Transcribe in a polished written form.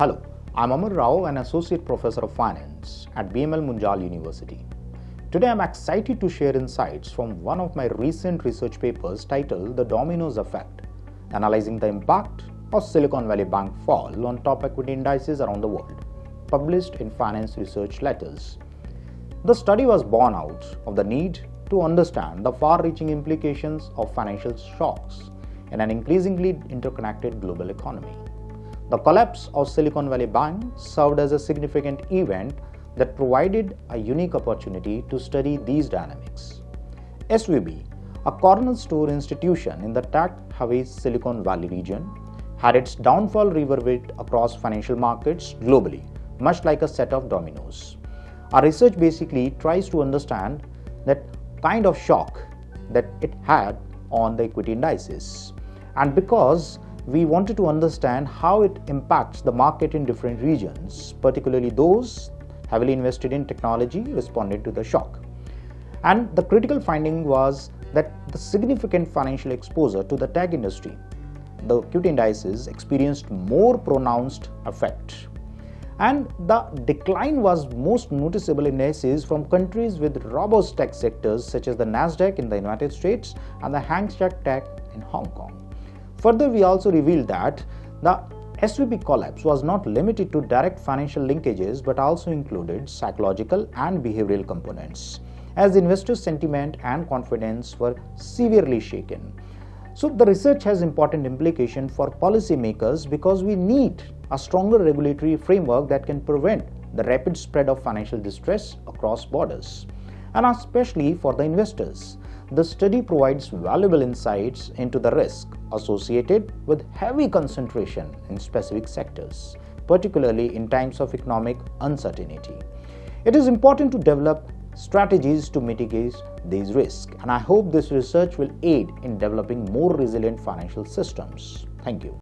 Hello, I'm Amar Rao, an Associate Professor of Finance at BML Munjal University. Today I'm excited to share insights from one of my recent research papers titled The Domino's Effect, analyzing the impact of Silicon Valley Bank fall on top equity indices around the world, published in Finance Research Letters. The study was born out of the need to understand the far-reaching implications of financial shocks in an increasingly interconnected global economy. The collapse of Silicon Valley Bank served as a significant event that provided a unique opportunity to study these dynamics. SVB, a cornerstone institution in the tech-heavy Silicon Valley region, had its downfall reverberate across financial markets globally, much like a set of dominoes. Our research basically tries to understand that kind of shock that it had on the equity indices. And because we wanted to understand how it impacts the market in different regions, particularly those heavily invested in technology responded to the shock. And the critical finding was that the significant financial exposure to the tech industry, the equity indices experienced more pronounced effect. And the decline was most noticeable in indices from countries with robust tech sectors such as the Nasdaq in the United States and the Hang Seng Tech in Hong Kong. Further, we also revealed that the SVB collapse was not limited to direct financial linkages but also included psychological and behavioral components, as investor sentiment and confidence were severely shaken. So the research has important implications for policymakers because we need a stronger regulatory framework that can prevent the rapid spread of financial distress across borders, and especially for the investors. The study provides valuable insights into the risk associated with heavy concentration in specific sectors, particularly in times of economic uncertainty. It is important to develop strategies to mitigate these risks, and I hope this research will aid in developing more resilient financial systems. Thank you.